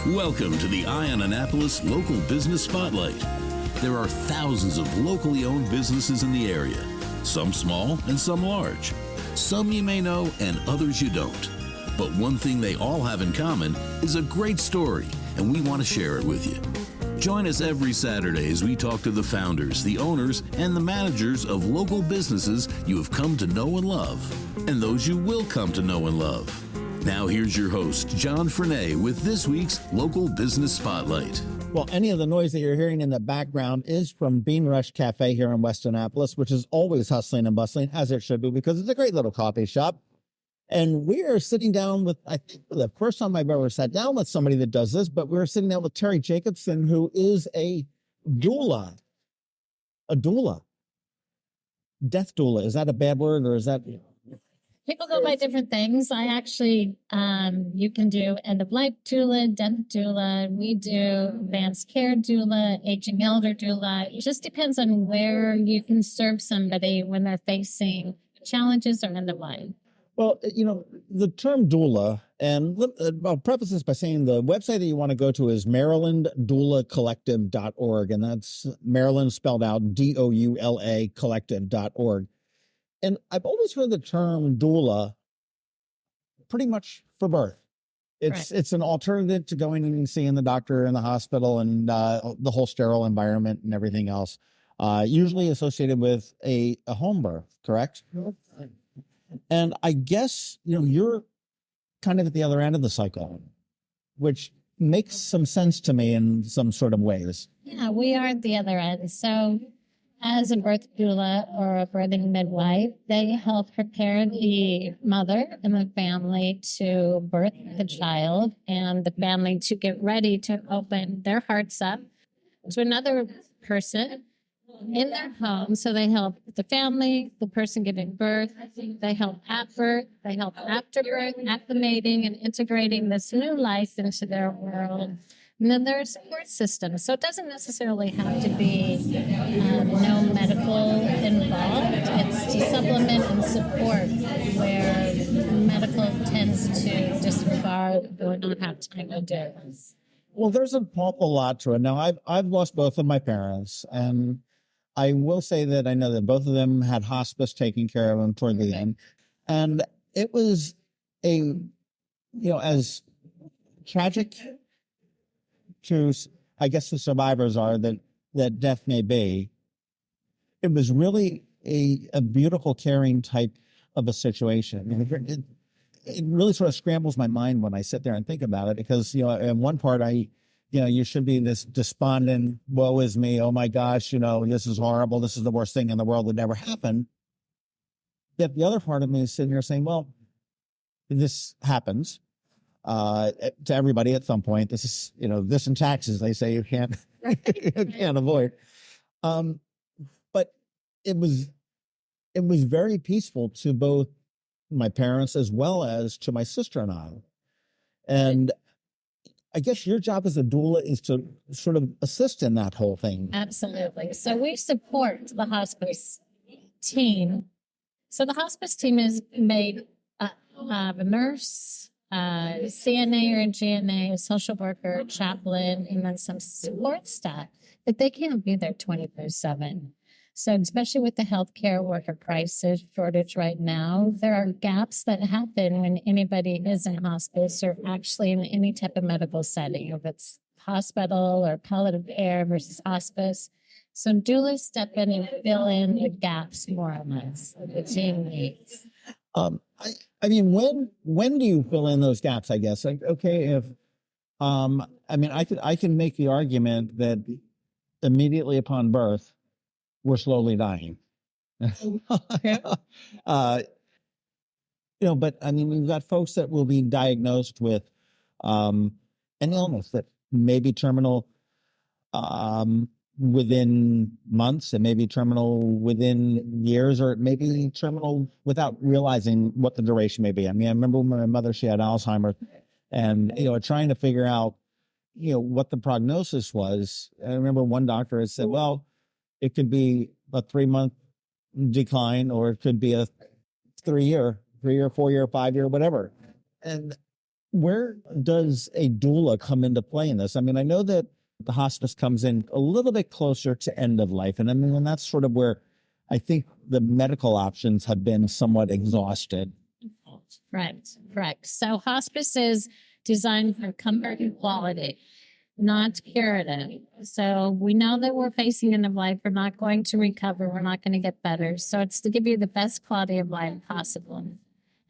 Welcome to the Eye on Annapolis Local Business Spotlight. There are thousands of locally owned businesses in the area, some small and some large. Some you may know and others you don't. But one thing they all have in common is a great story, and we want to share it with you. Join us every Saturday as we talk to the founders, the owners, and the managers of local businesses you have come to know and love, and those you will come to know and love. Now here's your host, John Frenay, with this week's Local Business Spotlight. Well, any of the noise that you're hearing in the background is from Bean Rush Cafe here in West Annapolis, which is always hustling and bustling, as it should be, because it's a great little coffee shop. And we are sitting down with, I think the first time I've ever sat down with somebody that does this, but we're sitting down with Teri Jacobson, who is a doula. A doula. Death doula. Is that a bad word, or is that... People go by different things. I actually, you can do End of Life Doula, Death Doula. We do Advanced Care Doula, Aging Elder Doula. It just depends on where you can serve somebody when they're facing challenges or end of life. Well, you know, the term doula, and I'll preface this by saying the website that you want to go to is Maryland Doula Collective.org, and that's Maryland spelled out DOULA collective.org. And I've always heard the term doula pretty much for birth. It's an alternative to going and seeing the doctor in the hospital and the whole sterile environment and everything else, usually associated with a home birth, correct? And I guess, you know, you're kind of at the other end of the cycle, which makes some sense to me in some sort of ways. Yeah, we are at the other end. So as a birth doula or a birthing midwife, they help prepare the mother and the family to birth the child and the family to get ready to open their hearts up to another person in their home. So they help the family, the person giving birth, they help at birth, they help after birth, acclimating and integrating this new life into their world. And then there are support systems. So it doesn't necessarily have to be no medical involved. It's to supplement and support where medical tends to disregard or not have time to do. Well, there's an awful lot to it. Now, I've lost both of my parents, and I will say that I know that both of them had hospice taking care of them toward the end. And it was as tragic to, I guess, the survivors are that death may be. It was really a beautiful, caring type of a situation. It really sort of scrambles my mind when I sit there and think about it, because, you know, in one part you should be this despondent, woe is me, oh my gosh, you know, this is horrible, this is the worst thing in the world that never happened. Yet the other part of me is sitting here saying, well, this happens to everybody at some point. This is, you know, this and taxes, they say you can't avoid. But it was very peaceful to both my parents as well as to my sister and I. And I guess your job as a doula is to sort of assist in that whole thing. Absolutely. So we support the hospice team. So the hospice team is made of a nurse, CNA or a GNA, a social worker, chaplain, and then some support staff. But they can't be there 24/7. So especially with the healthcare worker crisis shortage right now, there are gaps that happen when anybody is in hospice or actually in any type of medical setting, if it's hospital or palliative care versus hospice. So doulas step in and fill in the gaps more or less that the team needs. I mean, when do you fill in those gaps, I guess? Like, okay, if I can make the argument that immediately upon birth, we're slowly dying. But I mean, we've got folks that will be diagnosed with an illness that may be terminal within months, it may be terminal within years, or it may be terminal without realizing what the duration may be. I mean, I remember when my mother, she had Alzheimer's, and, you know, trying to figure out, you know, what the prognosis was. I remember one doctor had said, well, it could be a 3-month decline, or it could be a 3-year, 4-year, 5-year, whatever. And Where does a doula come into play in this? I mean, I know that the hospice comes in a little bit closer to end of life. And I mean, and that's sort of where I think the medical options have been somewhat exhausted. Correct. So hospice is designed for comfort and quality, not curative. So we know that we're facing end of life. We're not going to recover. We're not going to get better. So it's to give you the best quality of life possible.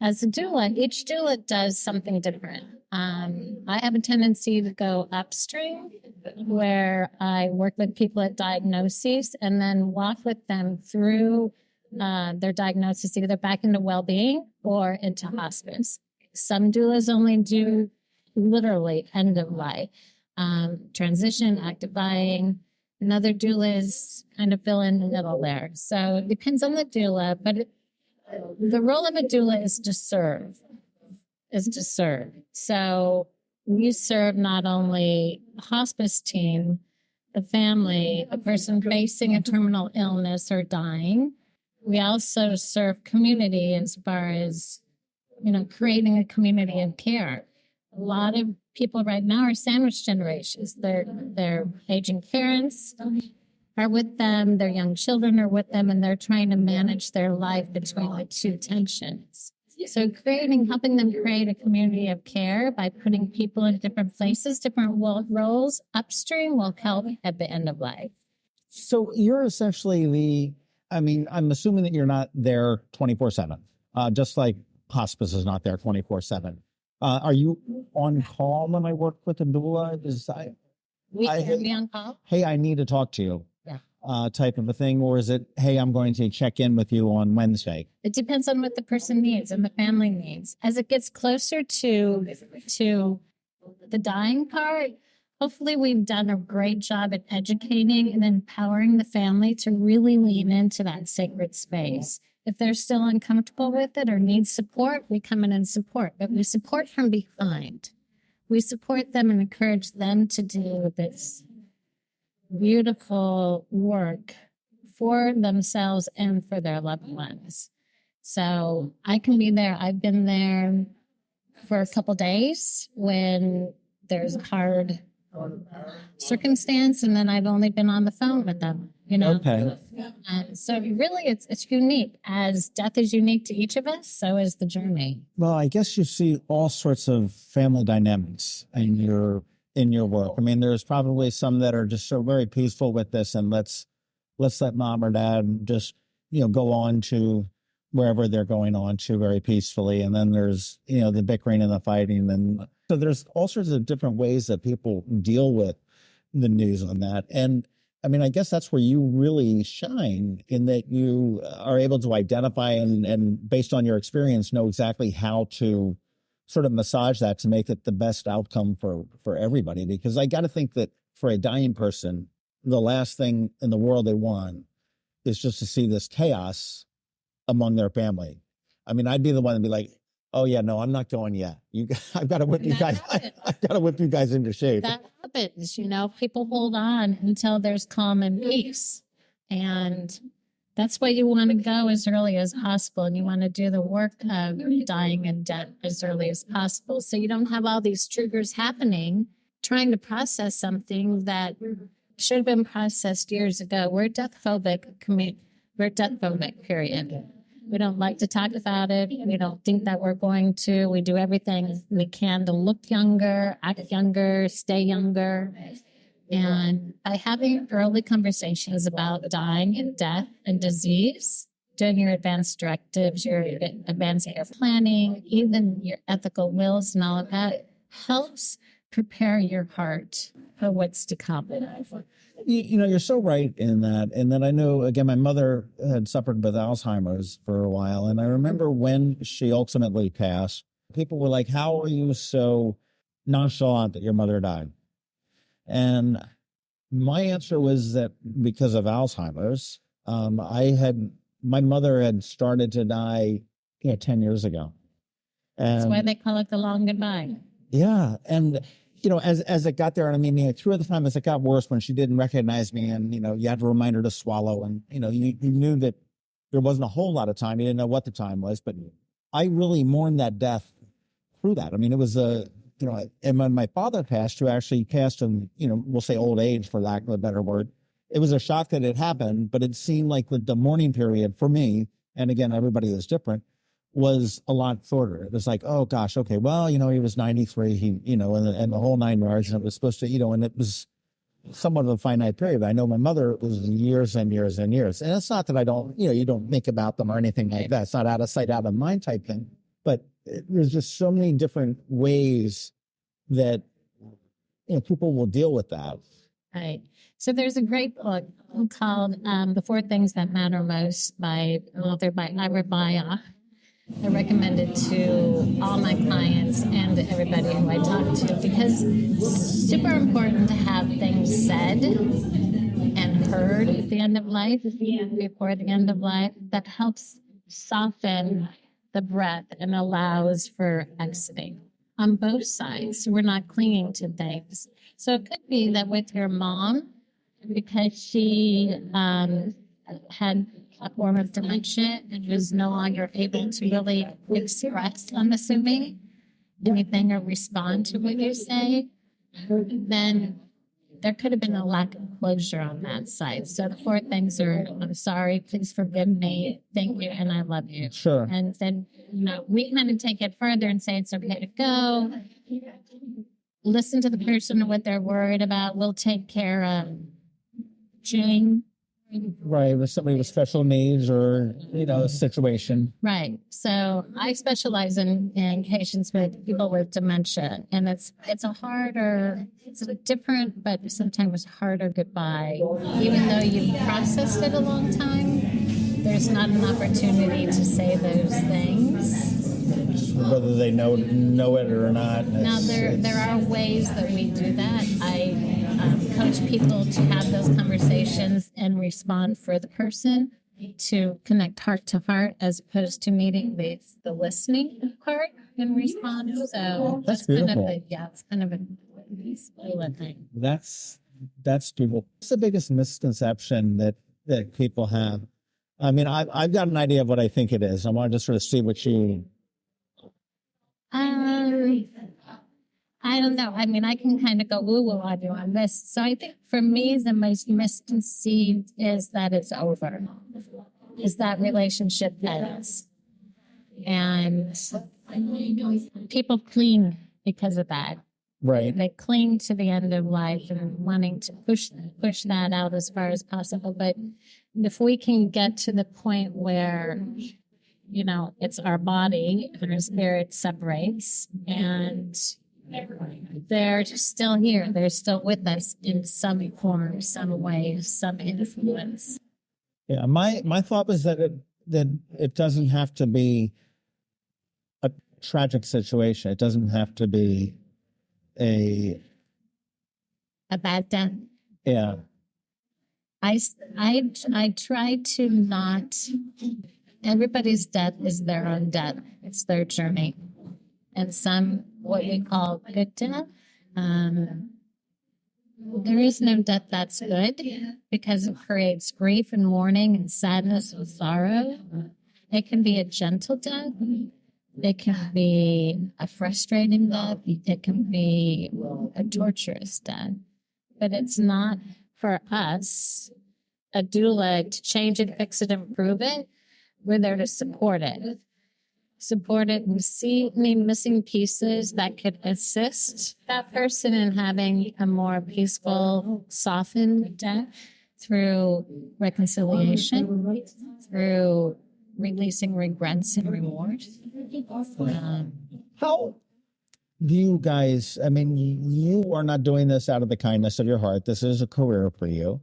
As a doula, each doula does something different. I have a tendency to go upstream, where I work with people at diagnoses and then walk with them through their diagnosis, either back into well-being or into hospice. Some doulas only do literally end of life, transition, active dying. Another doula is kind of fill in the middle there. So it depends on the doula, but the role of a doula is to serve. So we serve not only the hospice team, the family, a person facing a terminal illness or dying. We also serve community as far as, creating a community of care. A lot of people right now are sandwich generations. Their aging parents are with them, their young children are with them, and they're trying to manage their life between the two tensions. So helping them create a community of care by putting people in different places, different roles upstream will help at the end of life. So you're essentially I'm assuming that you're not there 24/7, just like hospice is not there 24/7. Are you on call when I work with a doula? We can be on call. Hey, I need to talk to you. Yeah. Type of a thing, or is it, hey, I'm going to check in with you on Wednesday? It depends on what the person needs and the family needs. As it gets closer to the dying part, hopefully we've done a great job at educating and empowering the family to really lean into that sacred space. If they're still uncomfortable with it or need support, we come in and support. But we support from behind. We support them and encourage them to do this beautiful work for themselves and for their loved ones. So I can be there. I've been there for a couple days when there's a hard circumstance, and then I've only been on the phone with them. Okay. So really, it's unique. As death is unique to each of us, so is the journey. Well, I guess you see all sorts of family dynamics in your work. I mean, there's probably some that are just so very peaceful with this, and let's let mom or dad just go on to wherever they're going on to very peacefully. And then there's the bickering and the fighting, and so there's all sorts of different ways that people deal with the news on that. And I mean, I guess that's where you really shine, in that you are able to identify and based on your experience, know exactly how to sort of massage that to make it the best outcome for everybody. Because I got to think that for a dying person, the last thing in the world they want is just to see this chaos among their family. I mean, I'd be the one to be like, oh yeah, no, I'm not going yet. I've got to whip you guys. I've got to whip you guys into shape. That happens, people hold on until there's calm and peace. And that's why you want to go as early as possible. And you want to do the work of dying and death as early as possible. So you don't have all these triggers happening, trying to process something that should have been processed years ago. We're death phobic, period. We don't like to talk about it. We don't think that we're going to. We do everything we can to look younger, act younger, stay younger. And by having early conversations about dying and death and disease, doing your advanced directives, your advancing your planning, even your ethical wills and all of that, helps prepare your heart for what's to come. You're so right in that. And then I know, again, my mother had suffered with Alzheimer's for a while. And I remember when she ultimately passed, people were like, how are you so nonchalant that your mother died? And my answer was that because of Alzheimer's, my mother had started to die 10 years ago. And that's why they call it the long goodbye. Yeah. And as it got there, and I mean, through the time as it got worse, when she didn't recognize me, and you had to remind her to swallow, and you knew that there wasn't a whole lot of time. You didn't know what the time was, but I really mourned that death through that. I mean, it was and when my father passed, who actually passed in, we'll say old age for lack of a better word, it was a shock that it happened, but it seemed like the mourning period for me, and again, everybody is different, was a lot shorter. It was like, oh gosh, okay, well, he was 93, and the whole 9 yards, and it was supposed to, and it was somewhat of a finite period. I know my mother was years and years and years. And it's not that I don't, you don't think about them or anything like that. It's not out of sight, out of mind type thing. But there's just so many different ways that people will deal with that. Right. So there's a great book called The Four Things That Matter Most by author by Ira Baya. I recommend it to all my clients and everybody who I talk to, because it's super important to have things said and heard at the end of life, before the end of life, that helps soften the breath and allows for exiting on both sides. So we're not clinging to things. So it could be that with your mom, because she had a form of dementia and was no longer able to really express, I'm assuming, anything or respond to what you say, then there could have been a lack of closure on that side. So the four things are: I'm sorry, please forgive me, thank you, and I love you. Sure. And then, we kind of take it further and say it's okay to go. Listen to the person and what they're worried about. We'll take care of Jane. Right, with somebody with special needs or, a situation. Right. So I specialize in patients with people with dementia, and it's a different, but sometimes harder goodbye. Even though you've processed it a long time, there's not an opportunity to say those things. Whether they know it or not. Now, there are ways that we do that. I coach people to have those conversations and respond for the person, to connect heart to heart, as opposed to meeting the listening part and respond. So that's beautiful. It's kind of a thing. That's beautiful. What's the biggest misconception that people have? I mean, I've got an idea of what I think it is. I want to just sort of see what you... I don't know. I mean, I can kind of go woo-woo on you on this. So I think for me, the most misconceived is that it's over, is that relationship ends. And people cling because of that. Right. They cling to the end of life and wanting to push that out as far as possible. But if we can get to the point where, it's our body and our spirit separates, and they're still here. They're still with us in some form, some way, some influence. Yeah, my thought was that it doesn't have to be a tragic situation. It doesn't have to be a bad death. Yeah. I try to not. Everybody's death is their own death. It's their journey. And some, what we call good death, there is no death that's good, because it creates grief and mourning and sadness and sorrow. It can be a gentle death. It can be a frustrating death. It can be a torturous death. But it's not for us, a doula, to change it, fix it, improve it. We're there to support it and see any missing pieces that could assist that person in having a more peaceful, softened death through reconciliation, through releasing regrets and remorse. How do you guys, I mean, you are not doing this out of the kindness of your heart. This is a career for you.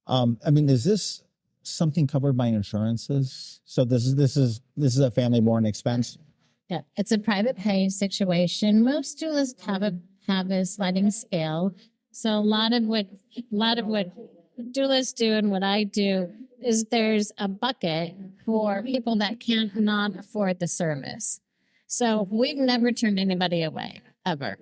I mean, is this something covered by insurances? So this is a family-borne expense? Yeah, it's a private pay situation. Most doulas have a sliding scale. So a lot of what doulas do and what I do is there's a bucket for people that cannot afford the service. So we've never turned anybody away, ever.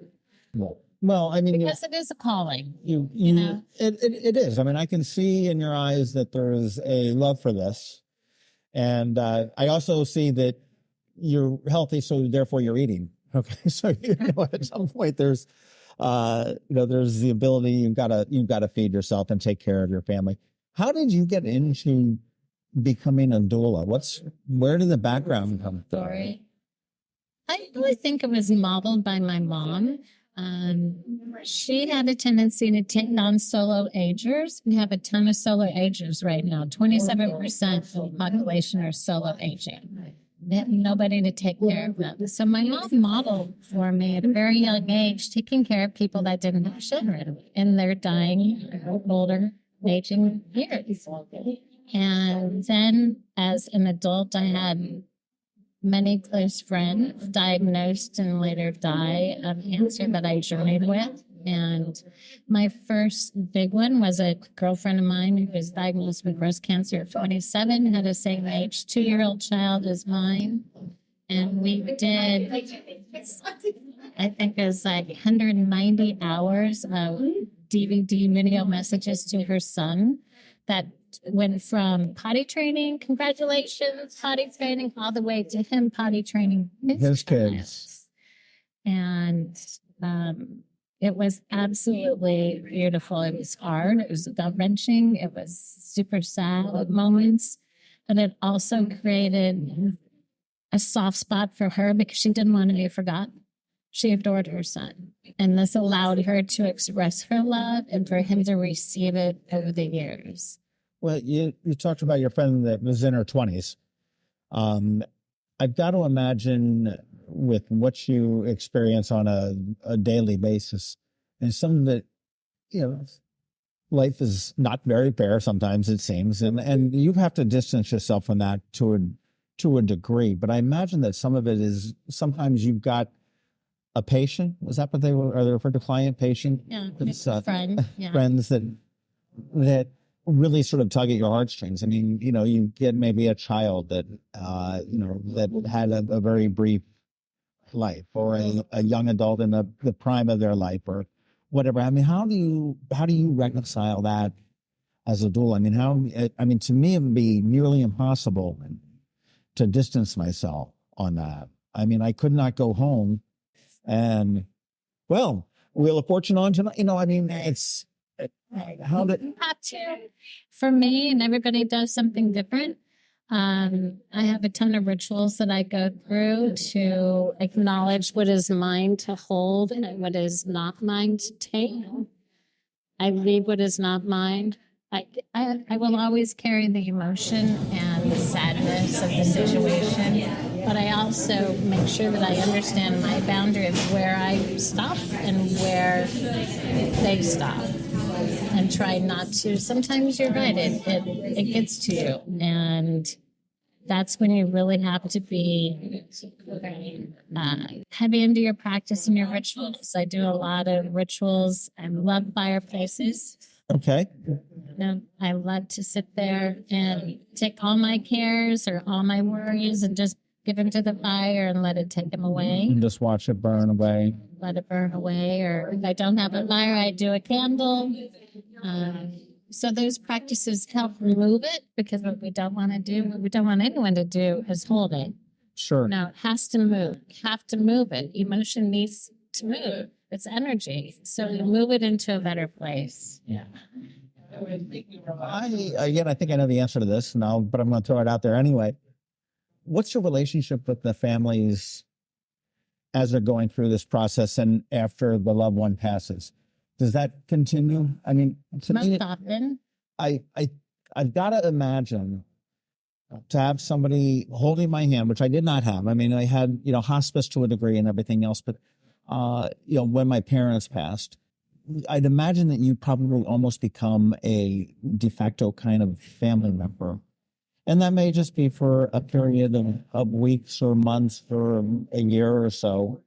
Well, I mean, because it is a calling. You know, it is. I mean, I can see in your eyes that there is a love for this, and I also see that you're healthy, so therefore you're eating. Okay, so at some point there's there's the ability you've got to feed yourself and take care of your family. How did you get into becoming a doula? Where did the background come from? Story. I really think it was modeled by my mom. She had a tendency to take on solo agers. We have a ton of solo agers right now. 27% of the population are solo aging. They have nobody to take care of them. So my mom modeled for me at a very young age, taking care of people that didn't have children in their dying, older, aging years. And then as an adult, I had many close friends diagnosed and later die of cancer that I journeyed with. And my first big one was a girlfriend of mine who was diagnosed with breast cancer at 27, had the same age, 2-year-old child as mine. And we did, I think it was like 190 hours of DVD video messages to her son that went from potty training, congratulations, potty training, all the way to him potty training his kids. And it was absolutely beautiful. It was hard. It was gut-wrenching. It was super sad at moments. But it also created a soft spot for her because she didn't want to be forgotten. She adored her son. And this allowed her to express her love and for him to receive it over the years. Well, you talked about your friend that was in her 20s. I've got to imagine with what you experience on a daily basis, and some of it, life is not very fair sometimes, it seems, and you have to distance yourself from that to a degree. But I imagine that some of it is sometimes you've got a patient. Was that what are they referred to? Client, patient? Yeah, friend. Yeah. Friends that really sort of tug at your heartstrings. I mean, you get maybe a child that, that had a very brief life, or a young adult in the prime of their life, or whatever. I mean, how do you reconcile that as a doula? I mean, to me, it would be nearly impossible to distance myself on that. I mean, I could not go home and, well, Wheel of Fortune on tonight. It's, how did have to, for me, and everybody does something different. I have a ton of rituals that I go through to acknowledge what is mine to hold and what is not mine to take. I leave what is not mine. I will always carry the emotion and the sadness of the situation, but I also make sure that I understand my boundary of where I stop and where they stop, and try not to. Sometimes you're right, it gets to you, and that's when you really have to be heavy into your practice and your rituals. I do a lot of rituals. I love fireplaces. Okay. I love to sit there and take all my cares or all my worries and just give them to the fire and let it take them away. And just watch it burn away. Let it burn away. Or if I don't have a fire, I do a candle. So those practices help remove it, because what we don't want to do, what we don't want anyone to do, is hold it. Sure. No, it has to move. You have to move it. Emotion needs to move. It's energy. So you move it into a better place. Yeah. I think I know the answer to this now, but I'm going to throw it out there anyway. What's your relationship with the families as they're going through this process and after the loved one passes? Does that continue? I mean, most often. I've got to imagine to have somebody holding my hand, which I did not have. I mean, I had, hospice to a degree and everything else, but, when my parents passed, I'd imagine that you probably almost become a de facto kind of family member. And that may just be for a period of weeks or months or a year or so.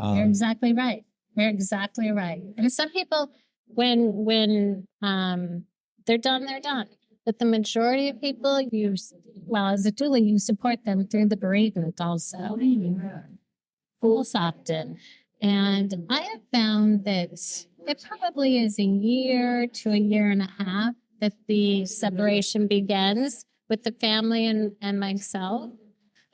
You're exactly right. You're exactly right. And some people, when they're done, they're done. But the majority of people, as a doula, you support them through the bereavement also. Fools often. And I have found that it probably is a year to a year and a half that the separation begins with the family and myself.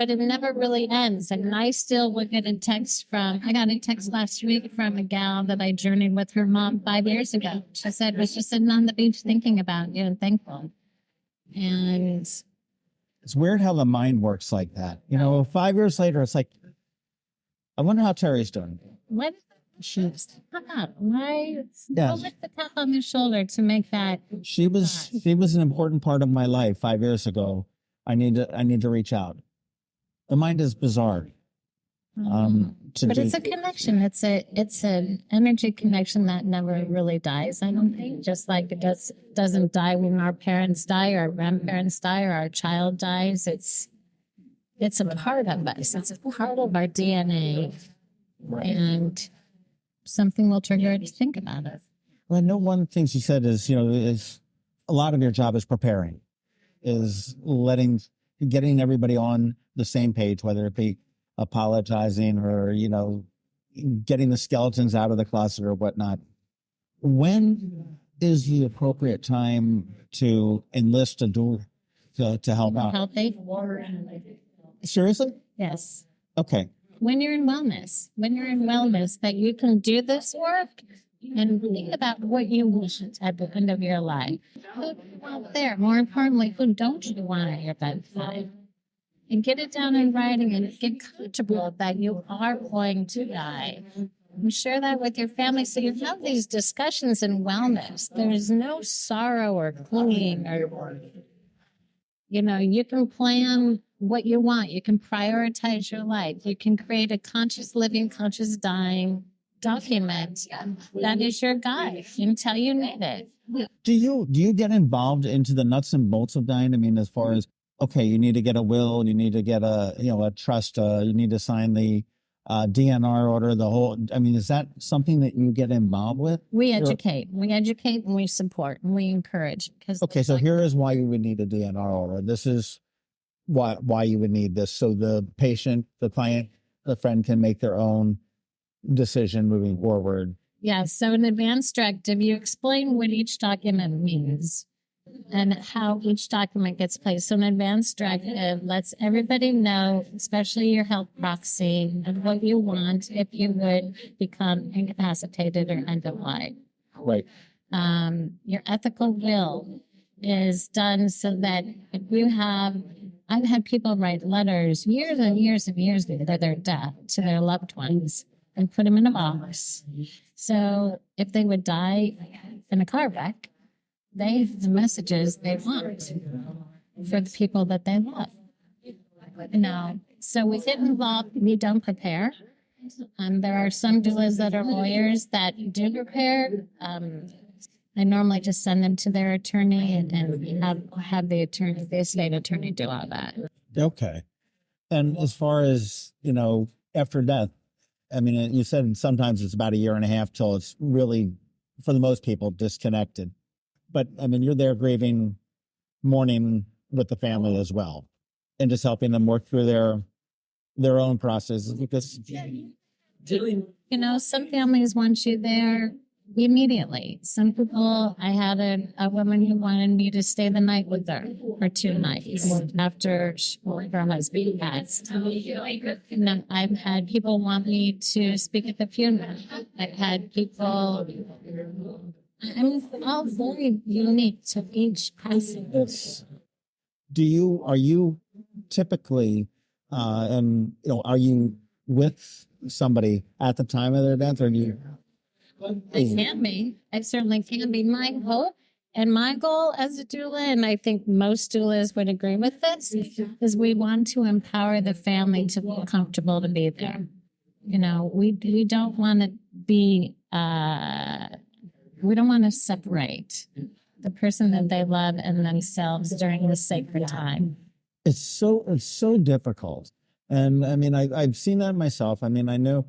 but it never really ends. And I still will get a text I got a text last week from a gal that I journeyed with her mom 5 years ago. She said, was just sitting on the beach thinking about you and thankful. And It's weird how the mind works like that. 5 years later, it's like, I wonder how Teri's doing. what she's why Yeah. lift the tap on the shoulder to make that. She was an important part of my life 5 years ago. I need to reach out. The mind is bizarre. But it's a connection. It's an energy connection that never really dies. I don't think, just like it doesn't die when our parents die, or our grandparents die, or our child dies. It's a part of us. It's a part of our DNA, and something will trigger it to think about it. Well, I know one of the things you said is a lot of your job is preparing, is getting everybody on the same page, whether it be apologizing or, getting the skeletons out of the closet or whatnot. When is the appropriate time to enlist a doula to help out? Healthy? Seriously? Yes. Okay. When you're in wellness, that you can do this work and think about what you want at the end of your life. Who do you want there? More importantly, who don't you want at your bedside? And get it down in writing and get comfortable that you are going to die. And share that with your family so you have these discussions in wellness. There's no sorrow or clinging or, you can plan what you want. You can prioritize your life. You can create a conscious living, conscious dying document that is your guide until you need it. Do you get involved into the nuts and bolts of dying? I mean, as far as, okay, you need to get a will, you need to get a trust, you need to sign the DNR order, is that something that you get involved with? We educate and we support and we encourage. Okay, so here is why you would need a DNR order. This is why you would need this. So the patient, the client, the friend can make their own decision moving forward. Yeah, so an advance directive, you explain what each document means and how each document gets placed. So an advance directive lets everybody know, especially your health proxy, of what you want if you would become incapacitated or end of life. Right. Your ethical will is done so that if you I've had people write letters years and years and years after their death to their loved ones and put them in a box. So if they would die in a car wreck, they have the messages they want for the people that they love. So we get involved, we don't prepare. There are some doulas that are lawyers that do prepare. I normally just send them to their attorney and have the estate attorney do all that. Okay. And as far as, after death, you said sometimes it's about a year and a half till it's really, for the most people, disconnected. But you're there grieving, mourning with the family as well, and just helping them work through their own processes. Because some families want you there immediately. Some people, I had a woman who wanted me to stay the night with her for 2 nights after her husband passed. I've had people want me to speak at the funeral. I've had people. It's all very unique to each person. Are you typically, are you with somebody at the time of their death, or do you? I can be. I certainly can be. My hope and my goal as a doula, and I think most doulas would agree with this, is we want to empower the family to feel comfortable to be there. We don't want to be. We don't want to separate the person that they love and themselves during this sacred time. It's so difficult. And I've seen that myself. I know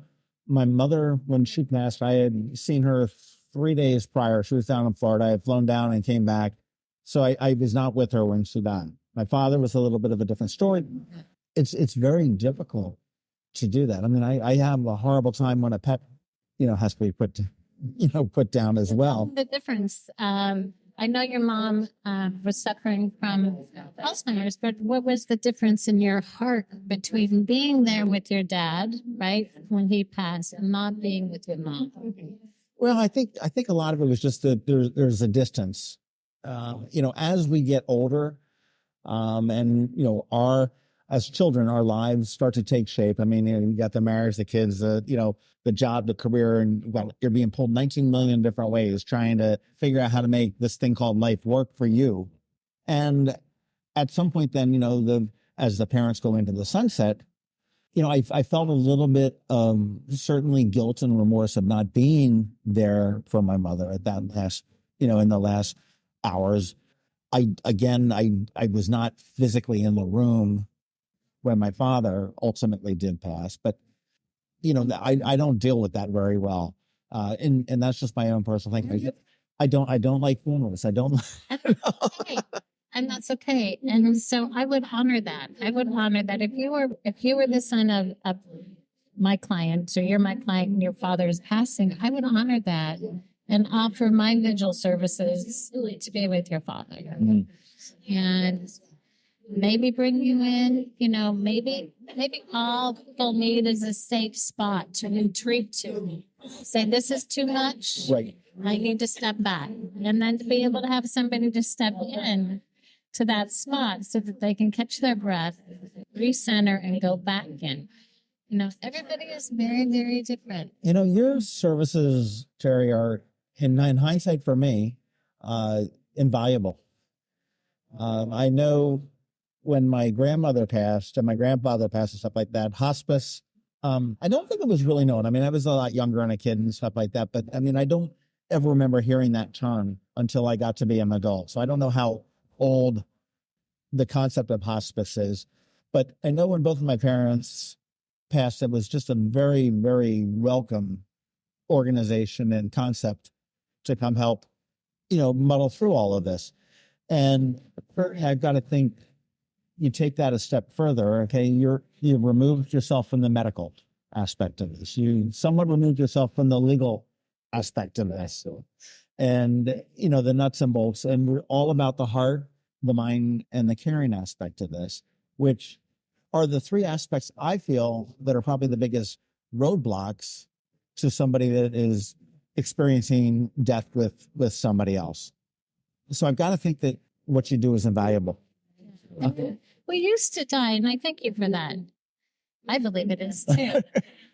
my mother, when she passed, I had seen her 3 days prior. She was down in Florida. I had flown down and came back. So I was not with her when she died. My father was a little bit of a different story. It's very difficult to do that. I have a horrible time when a pet, has to be put down as well. The difference. I know your mom was suffering from Alzheimer's, but what was the difference in your heart between being there with your dad, right, when he passed, and not being with your mom? Well, I think a lot of it was just that there's a distance. As we get older, and as children, our lives start to take shape. I mean, you got the marriage, the kids, the job, the career, and you're being pulled 19 million different ways, trying to figure out how to make this thing called life work for you. And at some point, then, as the parents go into the sunset, I felt a little bit of certainly guilt and remorse of not being there for my mother at that last, in the last hours. I was not physically in the room when my father ultimately did pass, but I don't deal with that very well, and that's just my own personal thing. I don't like funerals. I don't. Okay. And that's okay. And so I would honor that. I would honor that if you were the son of my client, or you're my client and your father is passing, I would honor that and offer my vigil services to be with your father. Mm-hmm. And maybe bring you in, maybe all people need is a safe spot to retreat to. Say, this is too much. Right. I need to step back. And then to be able to have somebody to step in to that spot so that they can catch their breath, recenter, and go back in. Everybody is very, very different. Your services, Teri, are, in hindsight for me, invaluable. I know when my grandmother passed and my grandfather passed and stuff like that, hospice, I don't think it was really known. I mean, I was a lot younger and a kid and stuff like that, but I mean, I don't ever remember hearing that term until I got to be an adult. So I don't know how old the concept of hospice is, but I know when both of my parents passed, it was just a very, very welcome organization and concept to come help, muddle through all of this. And I've got to think, you take that a step further. Okay, you removed yourself from the medical aspect of this. You somewhat removed yourself from the legal aspect of this, and the nuts and bolts. And we're all about the heart, the mind, and the caring aspect of this, which are the three aspects I feel that are probably the biggest roadblocks to somebody that is experiencing death with somebody else. So I've got to think that what you do is invaluable. We used to die, and I thank you for that. I believe it is too.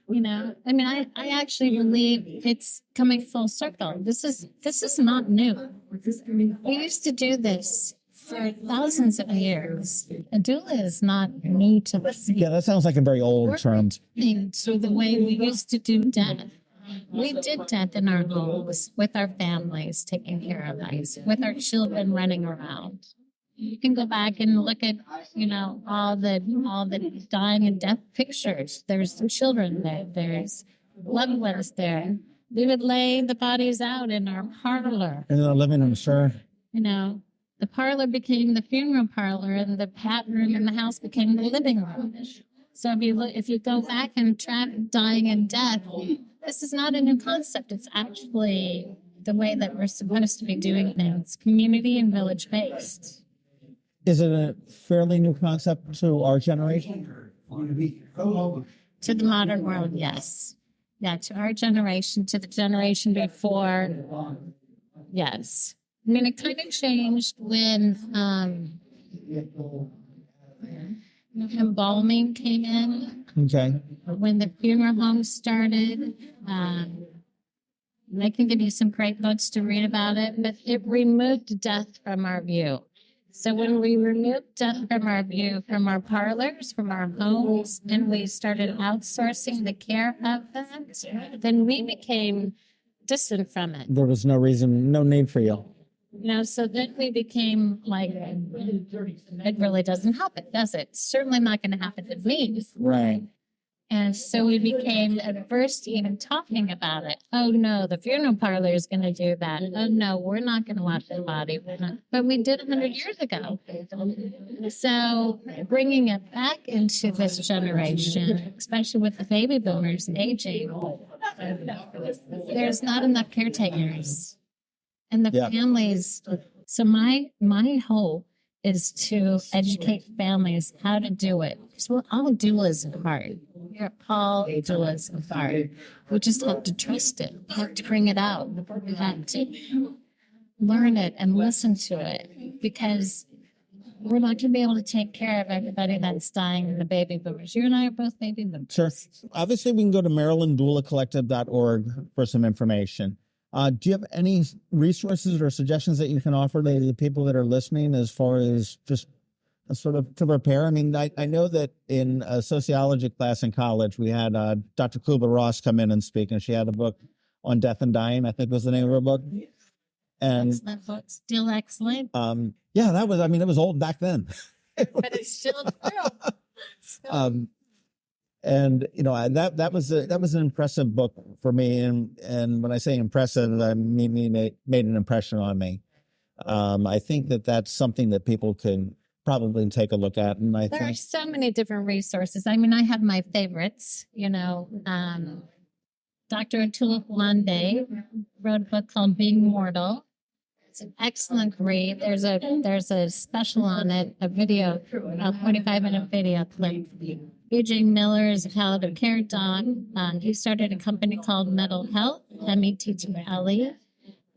I actually believe it's coming full circle. This is not new. We used to do this for thousands of years. A doula is not new to this. Yeah, that sounds like a very old term. To the way we used to do death. We did death in our homes with our families taking care of us, with our children running around. You can go back and look at, all the dying and death pictures. There's the children there. There's loved ones there. We would lay the bodies out in our parlor. In the living room, sure. The parlor became the funeral parlor, and the pat room in the house became the living room. So if you go back and track dying and death, this is not a new concept. It's actually the way that we're supposed to be doing things, community and village based. Is it a fairly new concept to our generation? To the modern world, yes. Yeah, to our generation, to the generation before, yes. I mean, it kind of changed when embalming came in. Okay. When the funeral homes started. I can give you some great books to read about it, but it removed death from our view. So when we removed death from our view, from our parlors, from our homes, and we started outsourcing the care of that, then we became distant from it. There was no reason, no need for you. So then we became like, it really doesn't happen, does it? It's certainly not going to happen to me. Right. And so we became adverse to even talking about it. Oh, no, the funeral parlor is going to do that. Oh, no, we're not going to watch the body. But we did 100 years ago. So bringing it back into this generation, especially with the baby boomers aging, there's not enough caretakers. And the families So my hope is to educate families how to do it. Because we're all doulas at heart. We're all doulas at heart. We just have to trust it. We have to bring it out. We have to learn it and listen to it, because we're not going to be able to take care of everybody that's dying in the baby boomers. You and I are both baby boomers. Sure. Obviously, we can go to MarylandDoulaCollective.org for some information. Do you have any resources or suggestions that you can offer to the people that are listening as far as just sort of to prepare? I mean, I know that in a sociology class in college, we had Dr. Kubler-Ross come in and speak, and she had a book on death and dying, I think was the name of her book. And Excellent book, still excellent. yeah, that was, I mean, it was old back then. But it's still true. And you know, that was an impressive book for me, and when I say impressive, I mean it made an impression on me. I think that that's something that people can probably take a look at, and I There are think so many different resources. I mean, I have my favorites. You know, Dr. Atula Wande wrote a book called Being Mortal. It's an excellent read. There's a special on it, a video, a 45-minute video clip. Eugene Miller is a palliative care doc. He started a company called Mental Health, METTLE,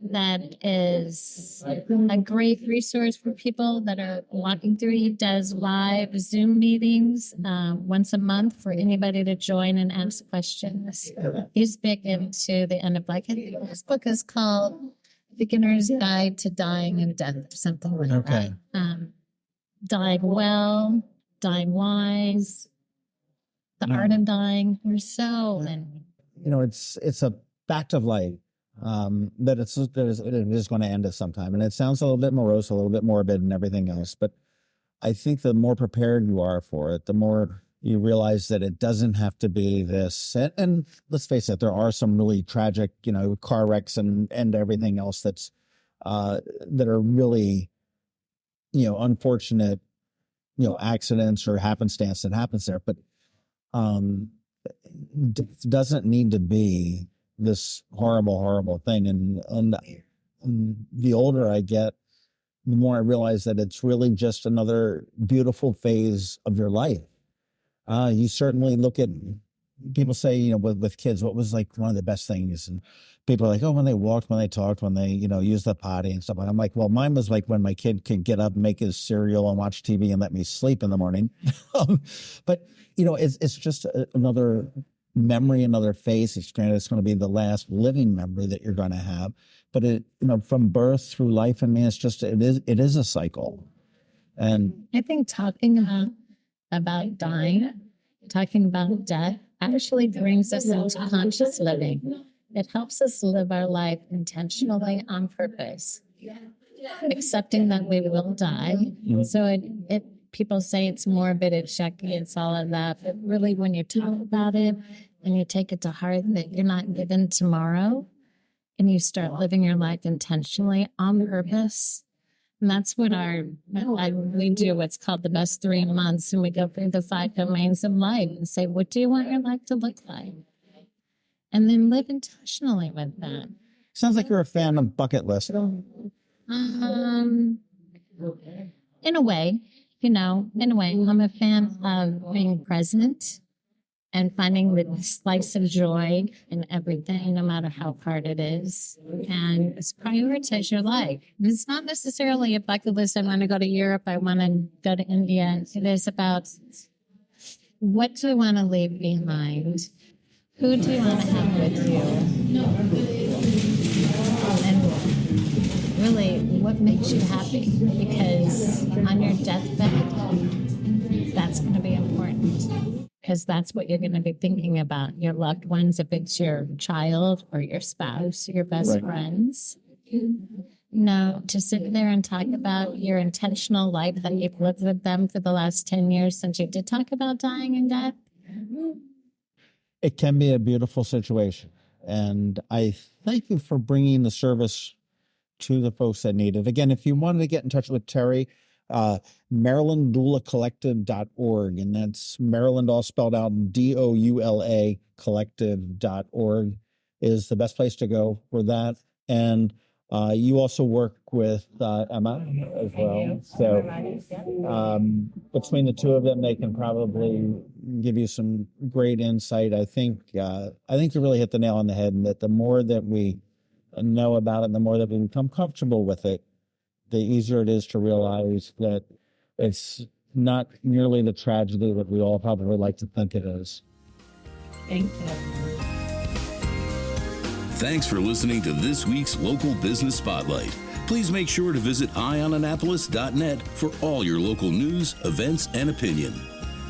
that is a great resource for people that are walking through. He does live Zoom meetings once a month for anybody to join and ask questions. He's big into the end of life. I think his book is called Beginner's Guide to Dying and Death, or something like that. Dying Well, Dying Wise, The Art of Dying. There's so many. you know, it's a fact of life that it is going to end at some time, and it sounds a little bit morose, a little bit morbid, and everything else. But I think the more prepared you are for it, the more you realize that it doesn't have to be this. And let's face it, there are some really tragic, you know, car wrecks and everything else that are really, you know, unfortunate, you know, accidents or happenstance that happens there. But doesn't need to be this horrible thing. And the older I get, the more I realize that it's really just another beautiful phase of your life. You certainly look at, people say, you know, with kids, what was like one of the best things? And people are like, oh, when they walked, when they talked, when they, you know, used the potty and stuff. And I'm like, well, mine was like when my kid could get up, make his cereal and watch TV and let me sleep in the morning. But, you know, it's just another memory, another phase. It's granted, it's going to be the last living memory that you're going to have. But it, you know, from birth through life, I mean, it's just, it is a cycle. And I think talking about dying, talking about death, actually brings us into conscious living. It helps us live our life intentionally on purpose, accepting that we will die. Mm-hmm. So it people say it's morbid, it's yucky, it's all of that. But really, when you talk about it and you take it to heart that you're not given tomorrow, and you start living your life intentionally on purpose. And that's what we do what's called the best 3 months. And we go through the 5 domains of life and say, what do you want your life to look like? And then live intentionally with that. Sounds like you're a fan of bucket list. In a way, I'm a fan of being present and finding the slice of joy in everything, no matter how hard it is. And it's prioritize your life. It's not necessarily a bucket list. I want to go to Europe. I want to go to India. It is about, what do you want to leave behind? Who do you want to have with you? And really, what makes you happy? Because on your deathbed, that's going to be important. Because that's what you're going to be thinking about, your loved ones, if it's your child or your spouse, or your best friends. No, to sit there and talk about your intentional life that you've lived with them for the last 10 years since you did talk about dying and death. It can be a beautiful situation. And I thank you for bringing the service to the folks that need it. Again, if you wanted to get in touch with Teri, MarylandDoulaCollective.org, and that's Maryland all spelled out, DOULA collective.org is the best place to go for that. And You also work with Emma as well. So between the two of them, they can probably give you some great insight. I think you really hit the nail on the head, and that the more that we know about it, the more that we become comfortable with it, the easier it is to realize that it's not nearly the tragedy that we all probably like to think it is. Thank you. Thanks for listening to this week's Local Business Spotlight. Please make sure to visit eyeonannapolis.net for all your local news, events, and opinion.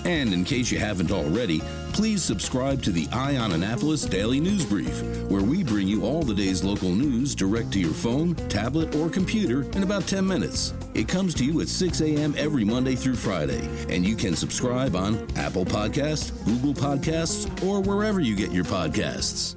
And in case you haven't already, please subscribe to the Eye on Annapolis Daily News Brief, where we bring you all the day's local news direct to your phone, tablet, or computer in about 10 minutes. It comes to you at 6 a.m. every Monday through Friday, and you can subscribe on Apple Podcasts, Google Podcasts, or wherever you get your podcasts.